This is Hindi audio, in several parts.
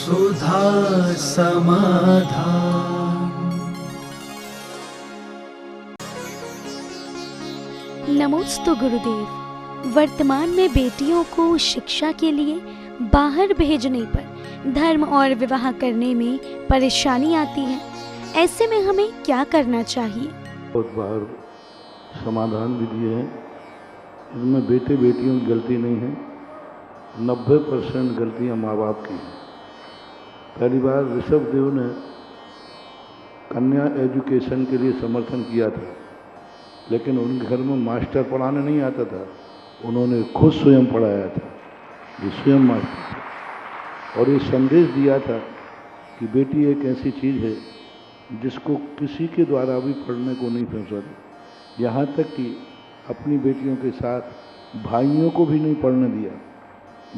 सुधा समाधान। नमोस्तु गुरुदेव। वर्तमान में बेटियों को शिक्षा के लिए बाहर भेजने पर धर्म और विवाह करने में परेशानी आती है। ऐसे में हमें क्या करना चाहिए? बहुत बार समाधान भी दिए हैं। इसमें बेटे बेटियों की गलती नहीं है, 90% गलतियां माँ बाप की हैं। पहली बार ऋषभ देव ने कन्या एजुकेशन के लिए समर्थन किया था, लेकिन उनके घर में मास्टर पढ़ाने नहीं आता था, उन्होंने खुद स्वयं पढ़ाया था, जो स्वयं मास्टर था। और ये संदेश दिया था कि बेटी एक ऐसी चीज़ है जिसको किसी के द्वारा भी पढ़ने को नहीं पहुँचा दी। यहाँ तक कि अपनी बेटियों के साथ भाइयों को भी नहीं पढ़ने दिया।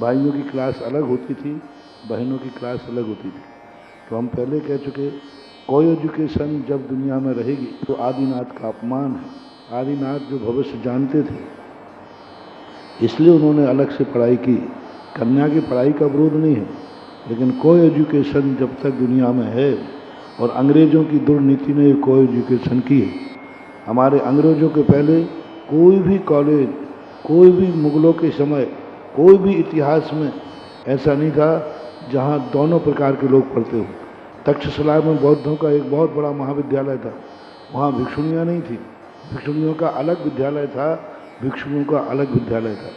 भाइयों की क्लास अलग होती थी, बहनों की क्लास अलग होती थी। तो हम पहले कह चुके, कोई एजुकेशन जब दुनिया में रहेगी तो आदिनाथ का अपमान है। आदिनाथ जो भविष्य जानते थे, इसलिए उन्होंने अलग से पढ़ाई की। कन्या की पढ़ाई का विरोध नहीं है, लेकिन कोई एजुकेशन जब तक दुनिया में है, और अंग्रेज़ों की दुर्नीति ने कोई एजुकेशन की है। हमारे अंग्रेज़ों के पहले कोई भी कॉलेज, कोई भी मुगलों के समय, कोई भी इतिहास में ऐसा नहीं था जहाँ दोनों प्रकार के लोग पढ़ते हो। तक्षशिला में बौद्धों का एक बहुत बड़ा महाविद्यालय था, वहाँ भिक्षुणियाँ नहीं थी। भिक्षुणियों का अलग विद्यालय था, भिक्षुओं का अलग विद्यालय था।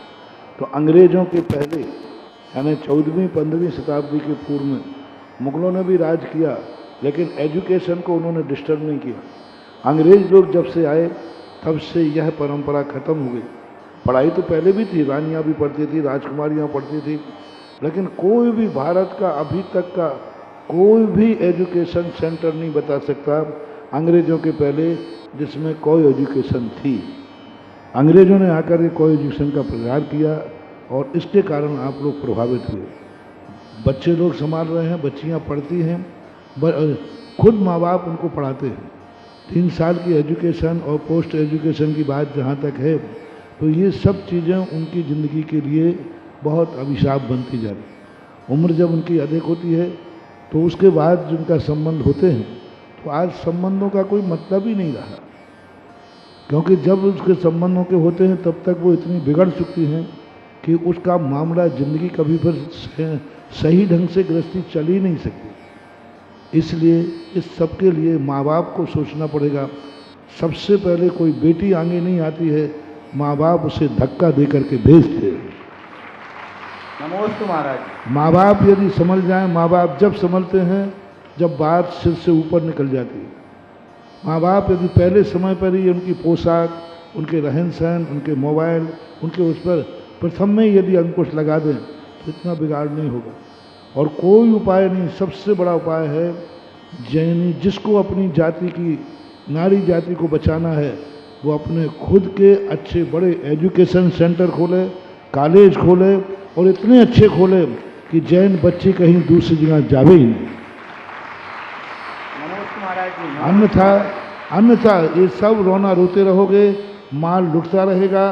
तो अंग्रेज़ों के पहले यानी 14वीं-15वीं शताब्दी के पूर्व में मुगलों ने भी राज किया, लेकिन एजुकेशन को उन्होंने डिस्टर्ब नहीं किया। अंग्रेज़ लोग जब से आए तब से यह परंपरा खत्म हो गई। पढ़ाई तो पहले भी थी, रानियाँ भी पढ़ती थी, राजकुमारियाँ पढ़ती थी, लेकिन कोई भी भारत का अभी तक का कोई भी एजुकेशन सेंटर नहीं बता सकता अंग्रेज़ों के पहले जिसमें कोई एजुकेशन थी। अंग्रेज़ों ने आकर के कोई एजुकेशन का प्रचार किया और इसके कारण आप लोग प्रभावित हुए। बच्चे लोग संभाल रहे हैं, बच्चियां पढ़ती हैं, खुद माँ बाप उनको पढ़ाते हैं। 3 साल की एजुकेशन और पोस्ट एजुकेशन की बात जहाँ तक है, तो ये सब चीज़ें उनकी ज़िंदगी के लिए बहुत अभिशाप बनती जा रही। उम्र जब उनकी अधिक होती है तो उसके बाद जिनका संबंध होते हैं, तो आज संबंधों का कोई मतलब ही नहीं रहा, क्योंकि जब उसके संबंधों के होते हैं तब तक वो इतनी बिगड़ चुकी हैं कि उसका मामला ज़िंदगी कभी फिर सही ढंग से गृहस्थी चल ही नहीं सकती। इसलिए इस सब के लिए माँ बाप को सोचना पड़ेगा। सबसे पहले कोई बेटी आगे नहीं आती है, माँ बाप उसे धक्का दे करके भेजते हैं। नमोस्तु महाराज। माँ बाप यदि समझ जाएं, माँ बाप जब समझते हैं जब बात सिर से ऊपर निकल जाती है। माँ बाप यदि पहले समय पर ही उनकी पोशाक, उनके रहन सहन, उनके मोबाइल, उनके उस पर प्रथम में यदि अंकुश लगा दें तो इतना बिगाड़ नहीं होगा। और कोई उपाय नहीं, सबसे बड़ा उपाय है जैनी, जिसको अपनी जाति की, नारी जाति को बचाना है, वो अपने खुद के अच्छे बड़े एजुकेशन सेंटर खोले, कॉलेज खोले, और इतने अच्छे खोले कि जैन बच्चे कहीं दूसरी जगह जावे ही नहीं। अन्यथा ये सब रोना रोते रहोगे, माल लुटता रहेगा,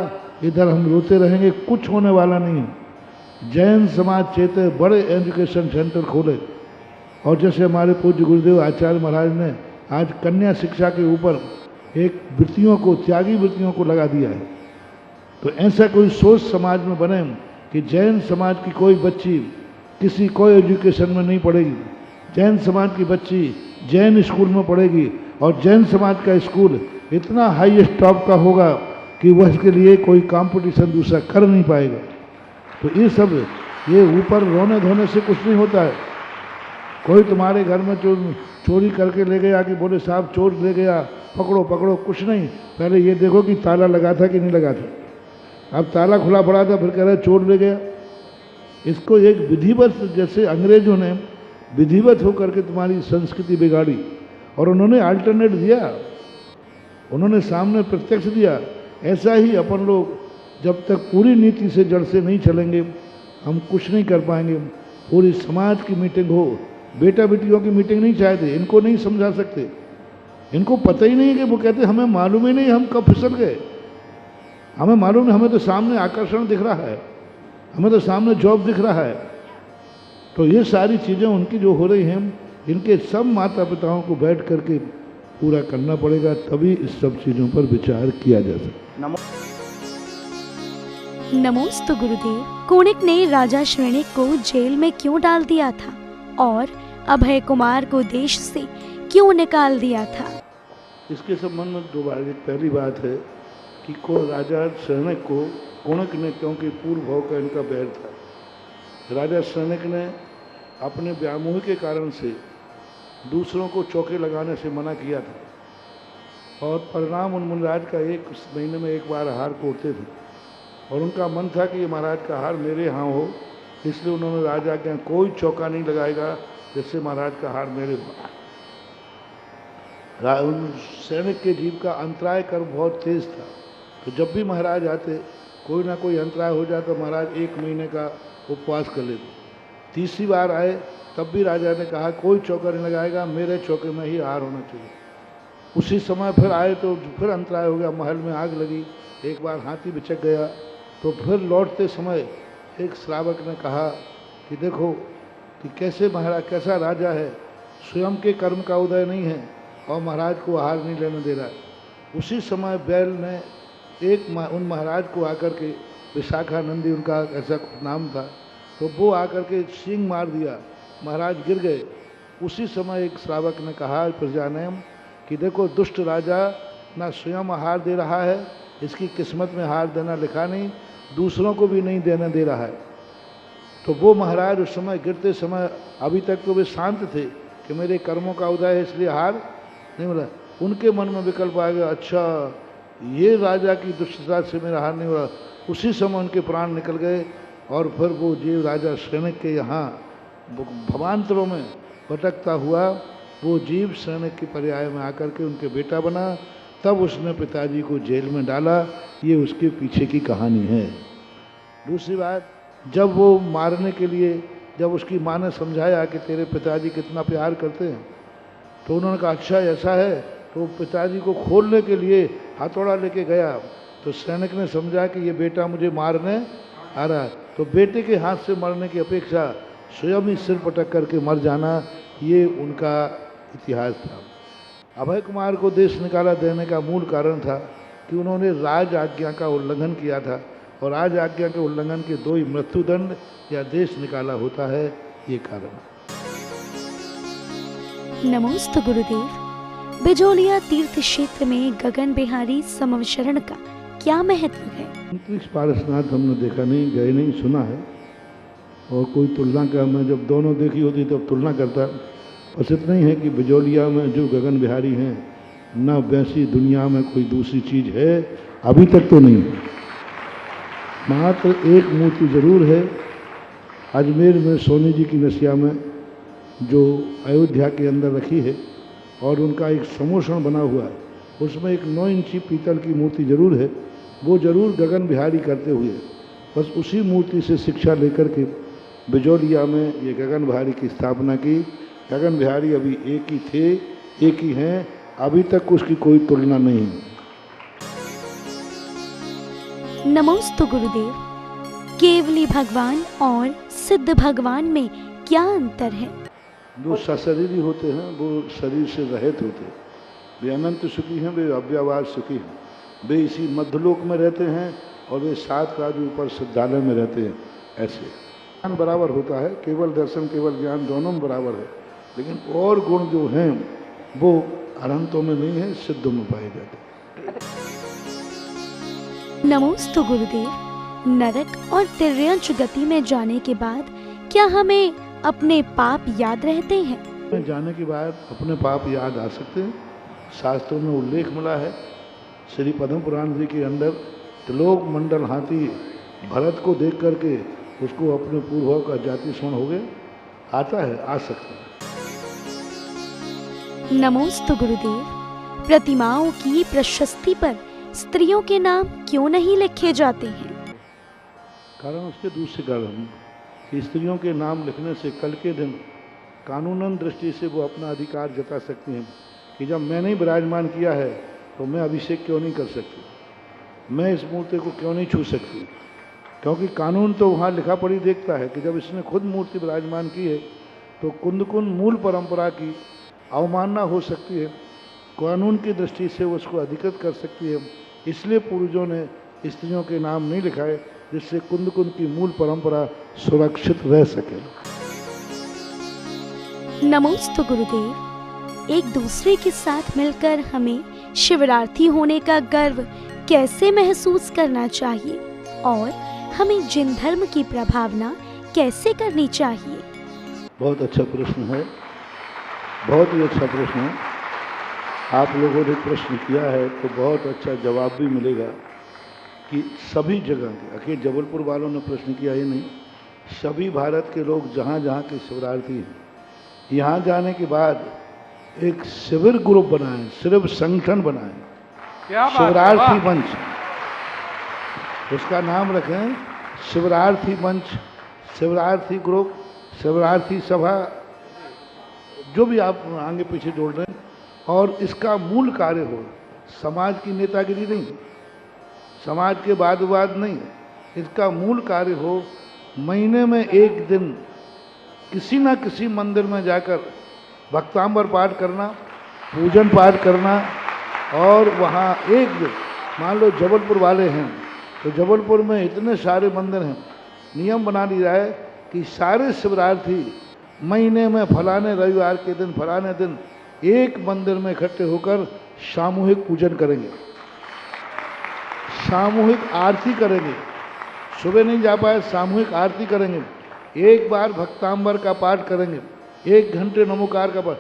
इधर हम रोते रहेंगे, कुछ होने वाला नहीं है। जैन समाज चेते, बड़े एजुकेशन सेंटर खोले। और जैसे हमारे पूज्य गुरुदेव आचार्य महाराज ने आज कन्या शिक्षा के ऊपर एक वृत्तियों को, त्यागी वृत्तियों को लगा दिया है, तो ऐसा कोई सोच समाज में बने कि जैन समाज की कोई बच्ची किसी कोई एजुकेशन में नहीं पढ़ेगी। जैन समाज की बच्ची जैन स्कूल में पढ़ेगी, और जैन समाज का स्कूल इतना हाईएस्ट टॉप का होगा कि वह इसके लिए कोई कंपटीशन दूसरा कर नहीं पाएगा। तो ये सब, ये ऊपर रोने धोने से कुछ नहीं होता है। कोई तुम्हारे घर में चोरी करके ले गया कि बोले साहब चोर ले गया, पकड़ो पकड़ो, कुछ नहीं, पहले ये देखो कि ताला लगा था कि नहीं लगा था। अब ताला खुला पड़ा था, फिर कह रहे चोर ले गया। इसको एक विधिवत, जैसे अंग्रेजों ने विधिवत होकर के तुम्हारी संस्कृति बिगाड़ी, और उन्होंने अल्टरनेट दिया, उन्होंने सामने प्रत्यक्ष दिया। ऐसा ही अपन लोग जब तक पूरी नीति से जड़ से नहीं चलेंगे, हम कुछ नहीं कर पाएंगे। पूरी समाज की मीटिंग हो, बेटा बेटियों की मीटिंग नहीं चाहते, इनको नहीं समझा सकते, इनको पता ही नहीं है कि वो कहते हमें मालूम ही नहीं हम कब फिसल गए। हमें मालूम है, हमें तो सामने आकर्षण दिख रहा है, हमें तो सामने जॉब दिख रहा है, तो ये सारी चीज़ें उनकी जो हो रही हैं, इनके सब माता पिताओं को बैठ करके पूरा करना पड़ेगा, तभी इस सब चीज़ों पर विचार किया जा सकता। नमो नमोस्तु गुरुदेव। कुणिक ने राजा श्रेणिक को जेल में क्यों डाल दिया था और अभय कुमार को देश से क्यों निकाल दिया था? इसके संबंध में दो बात। पहली बात है कि राजा श्रेणिक को कुणिक ने, क्योंकि पूर्व भाव का इनका बैर था, राजा श्रेणिक ने अपने व्यामोह के कारण से दूसरों को चौके लगाने से मना किया था और परिणाम उन मुनराज का एक महीने में एक बार हार कोरते थे और उनका मन था कि ये महाराज का हार मेरे यहाँ हो, इसलिए उन्होंने राजा के यहाँ कोई चौका नहीं लगाएगा जिससे महाराज का हार मेरे हो। उन सैनिक के जीव का अंतराय कर्म बहुत तेज था, तो जब भी महाराज आते कोई ना कोई अंतराय हो जाता तो महाराज एक महीने का उपवास कर लेते। तीसरी बार आए तब भी राजा ने कहा कोई चौका नहीं लगाएगा, मेरे चौके में ही हार होना चाहिए। उसी समय फिर आए तो फिर अंतराय हो गया, महल में आग लगी, एक बार हाथी बिचक गया। तो फिर लौटते समय एक श्रावक ने कहा कि देखो कि कैसे महाराज, कैसा राजा है, स्वयं के कर्म का उदय नहीं है और महाराज को हार नहीं लेने दे रहा है। उसी समय बैल ने उन महाराज को आकर के, विशाखानंदी उनका ऐसा नाम था, तो वो आकर के सींग मार दिया, महाराज गिर गए। उसी समय एक श्रावक ने कहा प्रजा ने कि देखो दुष्ट राजा ना स्वयं हार दे रहा है, इसकी किस्मत में हार देना लिखा नहीं, दूसरों को भी नहीं देने दे रहा है। तो वो महाराज उस समय गिरते समय अभी तक तो वे शांत थे कि मेरे कर्मों का उदय है इसलिए हार नहीं मिला। उनके मन में विकल्प आ गया, अच्छा ये राजा की दुष्टता से मेरा हार नहीं हुआ। उसी समय उनके प्राण निकल गए और फिर वो जीव राजा श्रेणिक के यहाँ भवांतरों में भटकता हुआ वो जीव श्रेणिक के पर्याय में आकर के उनके बेटा बना। तब उसने पिताजी को जेल में डाला, ये उसके पीछे की कहानी है। दूसरी बात, जब वो मारने के लिए, जब उसकी माँ ने समझाया कि तेरे पिताजी कितना प्यार करते हैं, तो उन्होंने कहा अच्छा ऐसा है, तो पिताजी को खोलने के लिए हथौड़ा लेके गया। तो सैनिक ने समझा कि ये बेटा मुझे मारने आ रहा है, तो बेटे के हाथ से मरने की अपेक्षा स्वयं ही सिर पटक करके मर जाना, ये उनका इतिहास था। अभय कुमार को देश निकाला देने का मूल कारण था कि उन्होंने राज आज्ञा का उल्लंघन किया था और राज आज्ञा के उल्लंघन के 2 ही मृत्युदंड या देश निकाला होता है, ये कारण। नमोस्तु गुरुदेव। बिजोलिया तीर्थ क्षेत्र में गगन बिहारी समवशरण का क्या महत्व है? अंतरिक्ष पारसनाथ हमने देखा नहीं, गए नहीं, सुना है और कोई तुलना का, मैं जब दोनों देखी होती तब तुलना करता। बस इतना ही है कि बिजोलिया में जो गगन बिहारी हैं, न वैसी दुनिया में कोई दूसरी चीज़ है, अभी तक तो नहीं। मात्र एक मूर्ति जरूर है अजमेर में सोनी जी की नसिया में, जो अयोध्या के अंदर रखी है और उनका एक समोषण बना हुआ है, उसमें एक 9 इंची पीतल की मूर्ति जरूर है, वो जरूर गगन बिहारी करते हुए। बस उसी मूर्ति से शिक्षा लेकर के बिजोलिया में ये गगन बिहारी की स्थापना की। गगन बिहारी अभी एक ही थे, एक ही हैं, अभी तक उसकी कोई तुलना नहीं है। नमोस्तु गुरुदेव। केवली भगवान और सिद्ध भगवान में क्या अंतर है? जो सशरीरी होते हैं वो शरीर से रहित होते हैं, वे अनंत सुखी हैं, वे अव्यवहार सुखी हैं, वे इसी मध्यलोक में रहते हैं और वे 7 राज्य ऊपर सिद्धालय में रहते हैं। ऐसे ज्ञान बराबर होता है, केवल दर्शन केवल ज्ञान दोनों में बराबर है, लेकिन और गुण जो हैं वो अनंतों में नहीं है, सिद्धों में पाए जाते हैं। नमोस्तु गुरुदेव। नरक और तिर्यंच गति में जाने के बाद क्या हमें अपने पाप याद रहते हैं? जाने के बाद अपने पाप याद आ सकते हैं। शास्त्रों में उल्लेख मिला है, श्री पद्म पुराण जी के अंदर त्रिलोक मंडल हाथी भरत को देख करके उसको अपने पूर्वों का जाति स्मरण हो गया, आता है, आ सकता है। नमोस्तु गुरुदेव। प्रतिमाओं की प्रशस्ति पर स्त्रियों के नाम क्यों नहीं लिखे जाते हैं? कारण उसके दूसरे कारण कि स्त्रियों के नाम लिखने से कल के दिन कानूनन दृष्टि से वो अपना अधिकार जता सकती हैं कि जब मैंने ही विराजमान किया है तो मैं अभिषेक क्यों नहीं कर सकती, मैं इस मूर्ति को क्यों नहीं छू सकती। क्योंकि कानून तो वहाँ लिखा पढ़ी देखता है कि जब इसने खुद मूर्ति विराजमान की है तो कुंद कुंद मूल परंपरा की अवमानना हो सकती है, कानून की दृष्टि से उसको अधिकृत कर सकती है। इसलिए पूर्वजों ने स्त्रियों के नाम नहीं लिखाए, जिससे कुंद कुंद की मूल परंपरा सुरक्षित रह सके। नमोस्तु गुरुदेव। एक दूसरे के साथ मिलकर हमें शिवरार्थी होने का गर्व कैसे महसूस करना चाहिए और हमें जिन धर्म की प्रभावना कैसे करनी चाहिए? बहुत अच्छा प्रश्न है, बहुत ही अच्छा प्रश्न है। आप लोगों ने प्रश्न किया है तो बहुत अच्छा जवाब भी मिलेगा कि सभी जगह के, अकेले जबलपुर वालों ने प्रश्न किया ही नहीं, सभी भारत के लोग जहाँ जहाँ के शिवरार्थी हैं, यहाँ जाने के बाद एक शिविर ग्रुप बनाएं, सिर्फ संगठन बनाएं, शिवरार्थी मंच, उसका नाम रखें शिवरार्थी मंच, शिवरार्थी ग्रुप, शिवरार्थी सभा, जो भी आप आगे पीछे जोड़ रहे हैं। और इसका मूल कार्य हो समाज की नेतागिरी नहीं, समाज के वाद विवाद नहीं, इसका मूल कार्य हो महीने में एक दिन किसी ना किसी मंदिर में जाकर भक्तांबर पाठ करना, पूजन पाठ करना। और वहाँ एक दिन, मान लो जबलपुर वाले हैं तो जबलपुर में इतने सारे मंदिर हैं, नियम बना लिया है कि सारे शिवरार्थी महीने में फलाने रविवार के दिन, फलाने दिन एक मंदिर में इकट्ठे होकर सामूहिक पूजन करेंगे, सामूहिक आरती करेंगे। सुबह नहीं जा पाए, सामूहिक आरती करेंगे, एक बार भक्तांबर का पाठ करेंगे, 1 घंटे नमोकार का पाठ।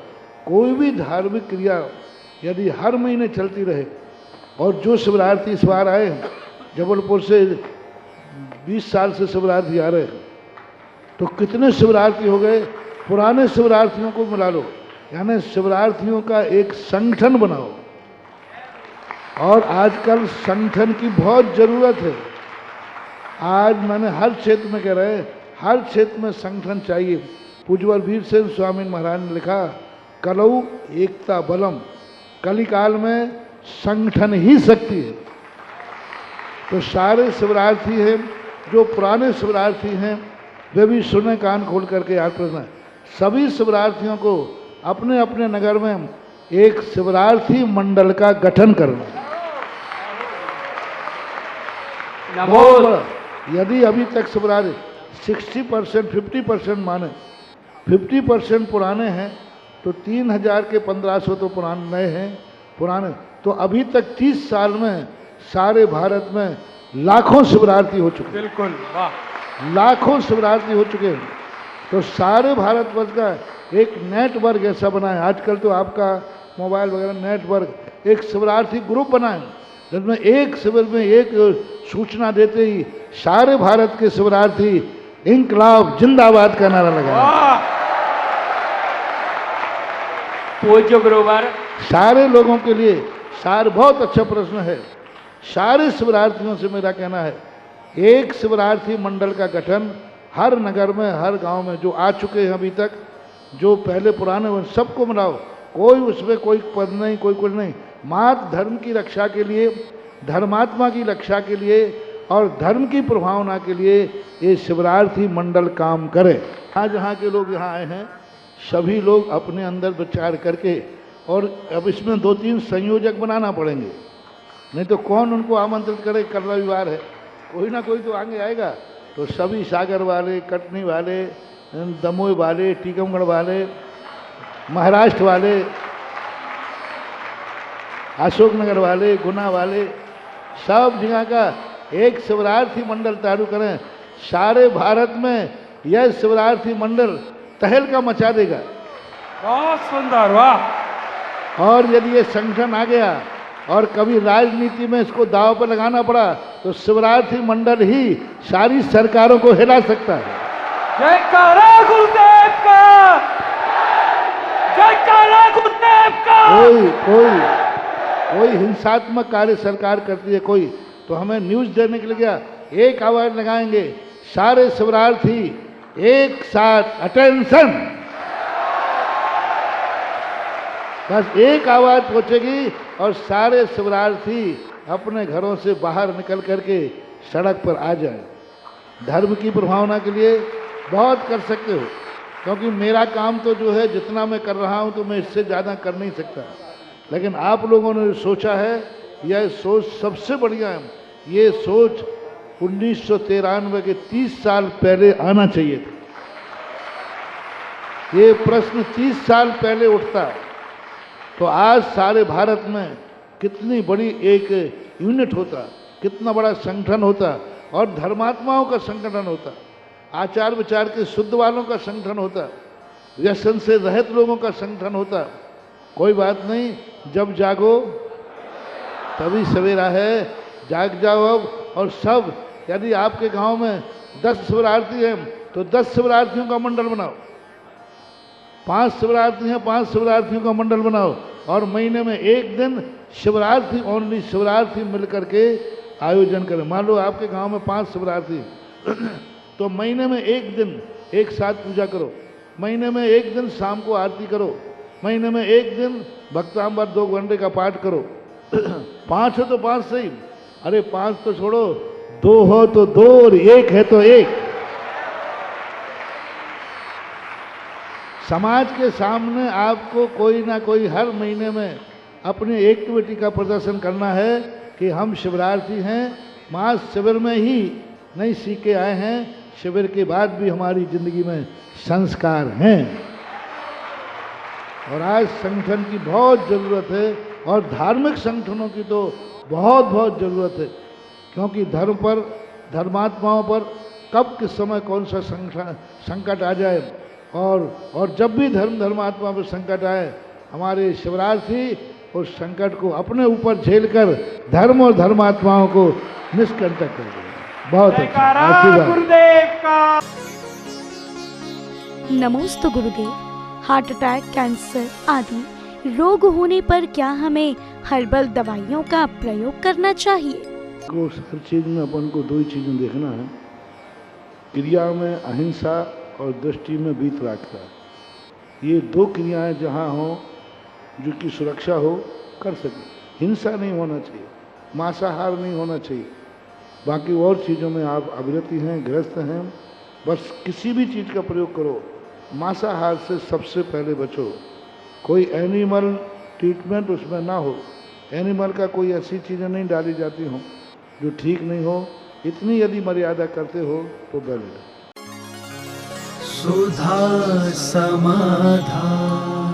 कोई भी धार्मिक क्रिया यदि हर महीने चलती रहे, और जो शिवरार्थी इस बार आए हैं जबलपुर से 20 साल से शिवरार्थी आ रहे हैं, तो कितने शिवरार्थी हो गए, पुराने शिवरार्थियों को मिला लो, यानी शिवरार्थियों का एक संगठन बनाओ। और आजकल संगठन की बहुत ज़रूरत है। आज मैंने हर क्षेत्र में कह रहे हैं, हर क्षेत्र में संगठन चाहिए। पूज्यवर वीरसेन स्वामी महाराज ने लिखा, कलऊ एकता बलम, कलिकाल में संगठन ही शक्ति है। तो सारे शिवरार्थी हैं, जो पुराने शिवरार्थी हैं वे भी सुने कान खोल करके याद रखना। सभी शिवरार्थियों को अपने अपने नगर में एक शिवरार्थी मंडल का गठन करना। बहुत बड़ा, यदि अभी तक शिवरार्थी 60%, 50% माने, 50% पुराने हैं तो 3000 के 1500 तो पुराने नए हैं, पुराने तो अभी तक 30 साल में सारे भारत में लाखों शिवरार्थी हो चुके। बिल्कुल, वाह, लाखों शिवरार्थी हो चुके हैं। तो सारे भारतवर्ष का एक नेटवर्क ऐसा बनाए। आजकल तो आपका मोबाइल वगैरह नेटवर्क, एक शिवरार्थी ग्रुप बनाए जिसमें एक शिविर में एक सूचना देते ही सारे भारत के शिवरार्थी इंकलाब जिंदाबाद का नारा लगाए। पूज्य गुरुवर, सारे लोगों के लिए सारे, बहुत अच्छा प्रश्न है। सारे शिवरार्थियों से मेरा कहना है, एक शिवरार्थी मंडल का गठन हर नगर में, हर गांव में, जो आ चुके हैं अभी तक, जो पहले पुराने हैं, सबको मिलाओ। कोई उसमें कोई पद नहीं, कोई कुछ नहीं। मात्र धर्म की रक्षा के लिए, धर्मात्मा की रक्षा के लिए और धर्म की प्रभावना के लिए ये शिवरार्थी मंडल काम करे। जहाँ के लोग यहाँ आए हैं, सभी लोग अपने अंदर विचार करके, और अब इसमें 2-3 संयोजक बनाना पड़ेंगे, नहीं तो कौन उनको आमंत्रित करे। कल रविवार है, कोई ना कोई तो आगे आएगा। तो सभी सागर वाले, कटनी वाले, दमोह वाले, टीकमगढ़ वाले, महाराष्ट्र वाले, अशोकनगर वाले, गुना वाले, सब जगह का एक शिवरार्थी मंडल चालू करें। सारे भारत में यह शिवरार्थी मंडल तहलका मचा देगा। बहुत सुंदर, वाह। और यदि ये संगठन आ गया और कभी राजनीति में इसको दांव पर लगाना पड़ा तो शिवरार्थी मंडल ही सारी सरकारों को हिला सकता है। जयकारा गुरुदेव का, जयकारा गुरुदेव का। कोई हिंसात्मक कार्य सरकार करती है कोई, तो हमें न्यूज़ देने के लिए क्या, एक आवाज लगाएंगे, सारे शिवरार्थी एक साथ अटेंशन, बस एक आवाज पहुंचेगी और सारे शिवरार्थी अपने घरों से बाहर निकल करके सड़क पर आ जाए। धर्म की प्रभावना के लिए बहुत कर सकते हो, क्योंकि मेरा काम तो जो है जितना मैं कर रहा हूँ तो मैं इससे ज़्यादा कर नहीं सकता। लेकिन आप लोगों ने जो सोचा है यह सोच सबसे बढ़िया है। ये सोच 1993 के 30 साल पहले आना चाहिए था। ये प्रश्न 30 साल पहले उठता तो आज सारे भारत में कितनी बड़ी एक यूनिट होता, कितना बड़ा संगठन होता, और धर्मात्माओं का संगठन होता, आचार विचार के शुद्ध वालों का संगठन होता, व्यसन से रहित लोगों का संगठन होता। कोई बात नहीं, जब जागो तभी सवेरा है, जाग जाओ अब। और सब, यदि आपके गांव में 10 शिवरार्थी हैं तो 10 शिवरार्थियों का मंडल बनाओ, 5 शिवरार्थी हैं 5 शिवरार्थियों का मंडल बनाओ, और महीने में एक दिन शिवरार्थी, ओनली शिवरार्थी मिलकर के आयोजन करें। मान लो आपके गांव में 5 शिवरार्थी तो महीने में एक दिन एक साथ पूजा करो, महीने में एक दिन शाम को आरती करो, महीने में एक दिन भक्तांबर 2 घंटे का पाठ करो। 5 हो तो 5 सही, अरे 5 तो छोड़ो, 2 हो तो 2 और 1 है तो 1। समाज के सामने आपको कोई ना कोई हर महीने में अपनी एक्टिविटी का प्रदर्शन करना है कि हम शिवरार्थी हैं, मास शिविर में ही नहीं सीख के आए हैं, शिविर के बाद भी हमारी जिंदगी में संस्कार हैं। और आज संगठन की बहुत ज़रूरत है, और धार्मिक संगठनों की तो बहुत बहुत ज़रूरत है, क्योंकि धर्म पर, धर्मात्माओं पर कब किस समय कौन सा संकट आ जाए, और जब भी धर्मात्मा पर संकट आए, हमारे शिवरार्थी उस संकट को अपने ऊपर झेलकर धर्म और धर्मात्माओं को निष्कंटक कर दें। बहुत अच्छा, आशीर्वाद गुरुदेव का। नमोस्तु गुरुदेव। हार्ट अटैक, कैंसर आदि रोग होने पर क्या हमें हर्बल दवाइयों का प्रयोग करना चाहिए? को हर चीज में अपन को 2 ही चीजें देखना है, क्रिया में अहिंसा और दृष्टि में वीतरागता। ये 2 क्रियाएं जहाँ हो, जो की सुरक्षा हो, कर सके। हिंसा नहीं होना चाहिए, मांसाहार नहीं होना चाहिए, बाकी और चीज़ों में आप अविरति हैं, गृहस्थ हैं, बस किसी भी चीज़ का प्रयोग करो, मांसाहार से सबसे पहले बचो। कोई एनिमल ट्रीटमेंट उसमें ना हो, एनिमल का कोई ऐसी चीज़ें नहीं डाली जाती हों जो ठीक नहीं हो, इतनी यदि मर्यादा करते हो तो वैलिड। सुधा समाधान।